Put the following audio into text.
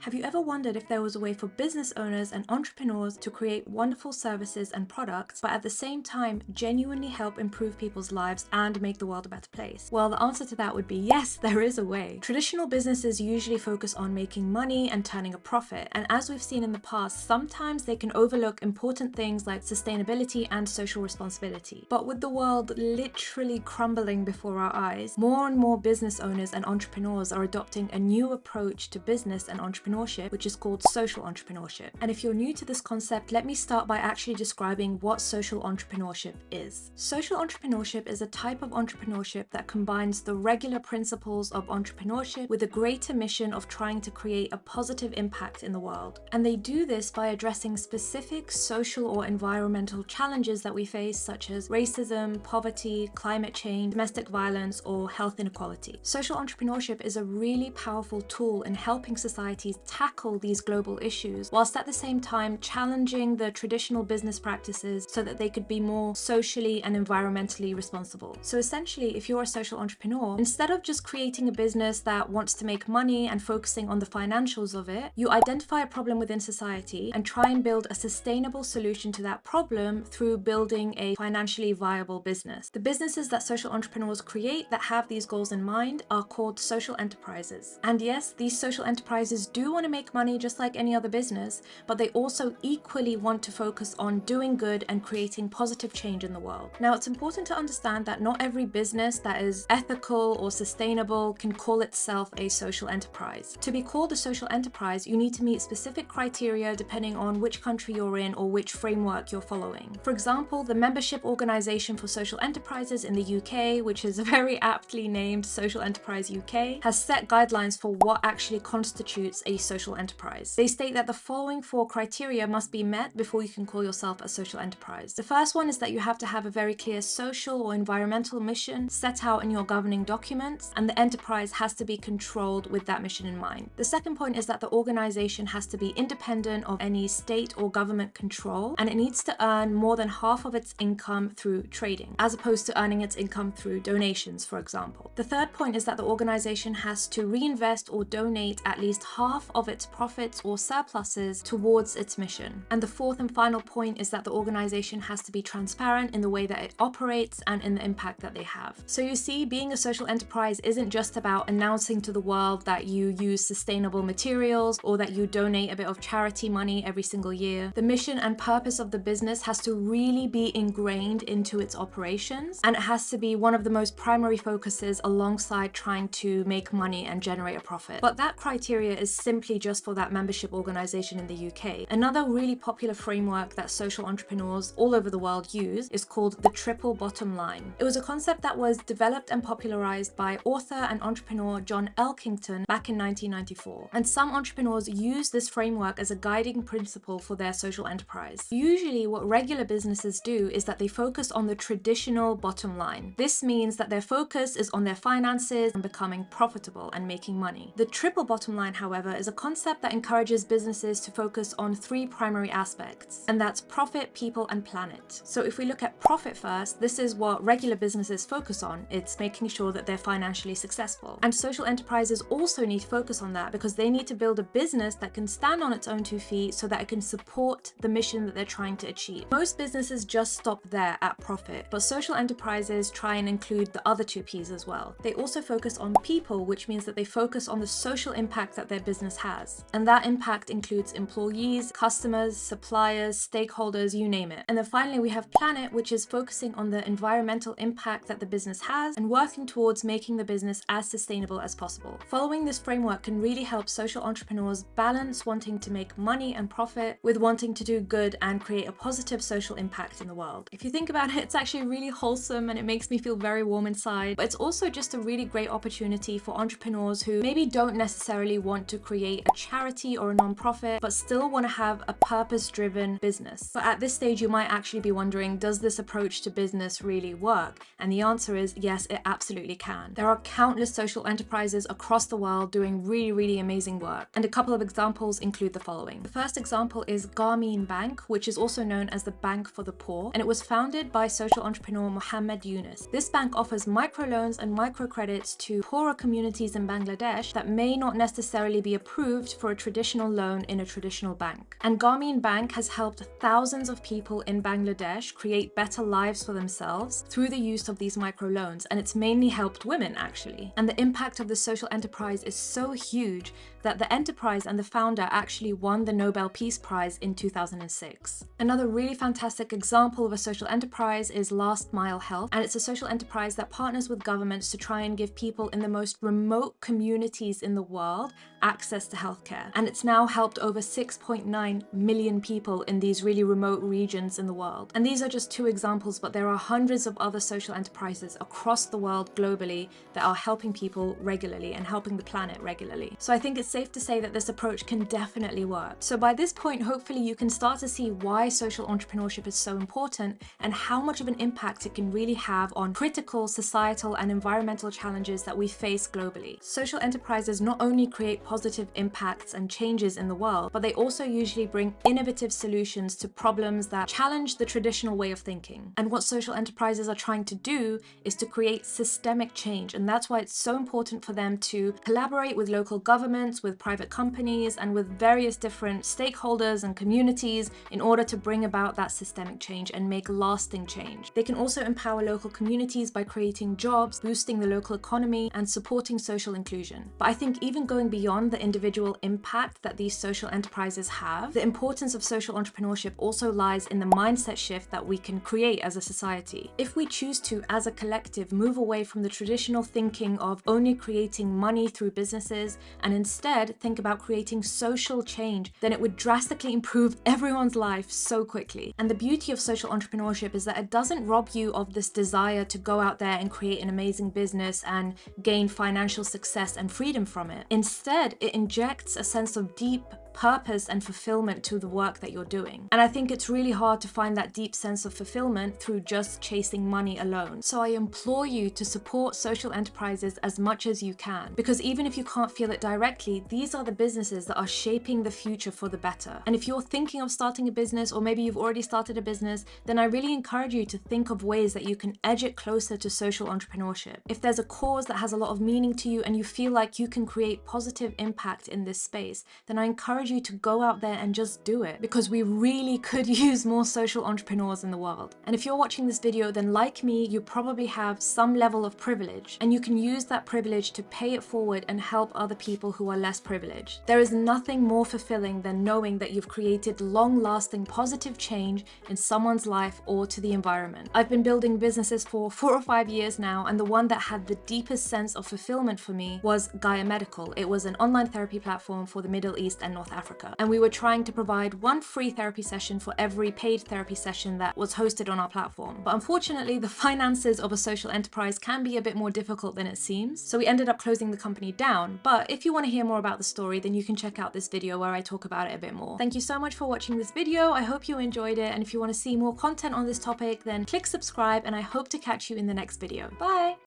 Have you ever wondered if there was a way for business owners and entrepreneurs to create wonderful services and products, but at the same time genuinely help improve people's lives and make the world a better place? Well, the answer to that would be yes, there is a way. Traditional businesses usually focus on making money and turning a profit, and as we've seen in the past, sometimes they can overlook important things like sustainability and social responsibility. But with the world literally crumbling before our eyes, more and more business owners and entrepreneurs are adopting a new approach to business and entrepreneurship, which is called social entrepreneurship. And if you're new to this concept, let me start by actually describing what social entrepreneurship is. Social entrepreneurship is a type of entrepreneurship that combines the regular principles of entrepreneurship with a greater mission of trying to create a positive impact in the world. And they do this by addressing specific social or environmental challenges that we face, such as racism, poverty, climate change, domestic violence, or health inequality. Social entrepreneurship is a really powerful tool in helping societies tackle these global issues, whilst at the same time challenging the traditional business practices so that they could be more socially and environmentally responsible. So essentially, if you're a social entrepreneur, instead of just creating a business that wants to make money and focusing on the financials of it, you identify a problem within society and try and build a sustainable solution to that problem through building a financially viable business. The businesses that social entrepreneurs create that have these goals in mind are called social enterprises. And yes, these social enterprises do want to make money just like any other business, but they also equally want to focus on doing good and creating positive change in the world. Now, it's important to understand that not every business that is ethical or sustainable can call itself a social enterprise. To be called a social enterprise, you need to meet specific criteria depending on which country you're in or which framework you're following. For example, the Membership Organisation for Social Enterprises in the UK, which is very aptly named Social Enterprise UK, has set guidelines for what actually constitutes a social enterprise. They state that the following 4 criteria must be met before you can call yourself a social enterprise. The first one is that you have to have a very clear social or environmental mission set out in your governing documents, and the enterprise has to be controlled with that mission in mind. The second point is that the organization has to be independent of any state or government control, and it needs to earn more than half of its income through trading, as opposed to earning its income through donations, for example. The third point is that the organization has to reinvest or donate at least half of its profits or surpluses towards its mission. And the fourth and final point is that the organization has to be transparent in the way that it operates and in the impact that they have. So you see, being a social enterprise isn't just about announcing to the world that you use sustainable materials or that you donate a bit of charity money every single year. The mission and purpose of the business has to really be ingrained into its operations, and it has to be one of the most primary focuses alongside trying to make money and generate a profit. But that criteria is simply just for that membership organization in the UK. Another really popular framework that social entrepreneurs all over the world use is called the triple bottom line. It was a concept that was developed and popularized by author and entrepreneur John Elkington back in 1994. And some entrepreneurs use this framework as a guiding principle for their social enterprise. Usually what regular businesses do is that they focus on the traditional bottom line. This means that their focus is on their finances and becoming profitable and making money. The triple bottom line, however, is a concept that encourages businesses to focus on 3 primary aspects, and that's profit, people, and planet. So if we look at profit first, this is what regular businesses focus on. It's making sure that they're financially successful. And social enterprises also need to focus on that because they need to build a business that can stand on its own 2 feet so that it can support the mission that they're trying to achieve. Most businesses just stop there at profit, but social enterprises try and include the other 2 P's as well. They also focus on people, which means that they focus on the social impact that their business has. And that impact includes employees, customers, suppliers, stakeholders, you name it. And then finally, we have planet, which is focusing on the environmental impact that the business has and working towards making the business as sustainable as possible. Following this framework can really help social entrepreneurs balance wanting to make money and profit with wanting to do good and create a positive social impact in the world. If you think about it, it's actually really wholesome and it makes me feel very warm inside, but it's also just a really great opportunity for entrepreneurs who maybe don't necessarily want to create a charity or a non-profit, but still want to have a purpose-driven business. But at this stage, you might actually be wondering, does this approach to business really work? And the answer is yes, it absolutely can. There are countless social enterprises across the world doing really amazing work. And a couple of examples include the following. The first example is Grameen Bank, which is also known as the Bank for the Poor, and it was founded by social entrepreneur Mohammed Yunus. This bank offers microloans and microcredits to poorer communities in Bangladesh that may not necessarily be approved approved for a traditional loan in a traditional bank. And Grameen Bank has helped thousands of people in Bangladesh create better lives for themselves through the use of these microloans, and it's mainly helped women actually. And the impact of the social enterprise is so huge that the enterprise and the founder actually won the Nobel Peace Prize in 2006. Another really fantastic example of a social enterprise is Last Mile Health, and it's a social enterprise that partners with governments to try and give people in the most remote communities in the world access to healthcare. And it's now helped over 6.9 million people in these really remote regions in the world. And these are just two examples, but there are hundreds of other social enterprises across the world globally that are helping people regularly and helping the planet regularly. So I think it's safe to say that this approach can definitely work. So by this point, hopefully you can start to see why social entrepreneurship is so important and how much of an impact it can really have on critical societal and environmental challenges that we face globally. Social enterprises not only create positive impacts and changes in the world, but they also usually bring innovative solutions to problems that challenge the traditional way of thinking. And what social enterprises are trying to do is to create systemic change, and that's why it's so important for them to collaborate with local governments, with private companies, and with various different stakeholders and communities in order to bring about that systemic change and make lasting change. They can also empower local communities by creating jobs, boosting the local economy, and supporting social inclusion. But I think even going beyond the individual impact that these social enterprises have, the importance of social entrepreneurship also lies in the mindset shift that we can create as a society. If we choose to, as a collective, move away from the traditional thinking of only creating money through businesses and instead think about creating social change, then it would drastically improve everyone's life so quickly. And the beauty of social entrepreneurship is that it doesn't rob you of this desire to go out there and create an amazing business and gain financial success and freedom from it. Instead, it injects a sense of deep purpose and fulfillment to the work that you're doing. And I think it's really hard to find that deep sense of fulfillment through just chasing money alone. So I implore you to support social enterprises as much as you can, because even if you can't feel it directly, these are the businesses that are shaping the future for the better. And if you're thinking of starting a business, or maybe you've already started a business, then I really encourage you to think of ways that you can edge it closer to social entrepreneurship. If there's a cause that has a lot of meaning to you and you feel like you can create positive impact in this space, then I encourage you to go out there and just do it, because we really could use more social entrepreneurs in the world. And if you're watching this video, then like me, you probably have some level of privilege, and you can use that privilege to pay it forward and help other people who are less privileged. There is nothing more fulfilling than knowing that you've created long-lasting positive change in someone's life or to the environment. I've been building businesses for 4 or 5 years now, and the one that had the deepest sense of fulfillment for me was Gaia Medical. It was an online therapy platform for the Middle East and North Africa. And we were trying to provide one free therapy session for every paid therapy session that was hosted on our platform. But unfortunately, the finances of a social enterprise can be a bit more difficult than it seems. So we ended up closing the company down. But if you want to hear more about the story, then you can check out this video where I talk about it a bit more. Thank you so much for watching this video. I hope you enjoyed it. And if you want to see more content on this topic, then click subscribe, and I hope to catch you in the next video. Bye!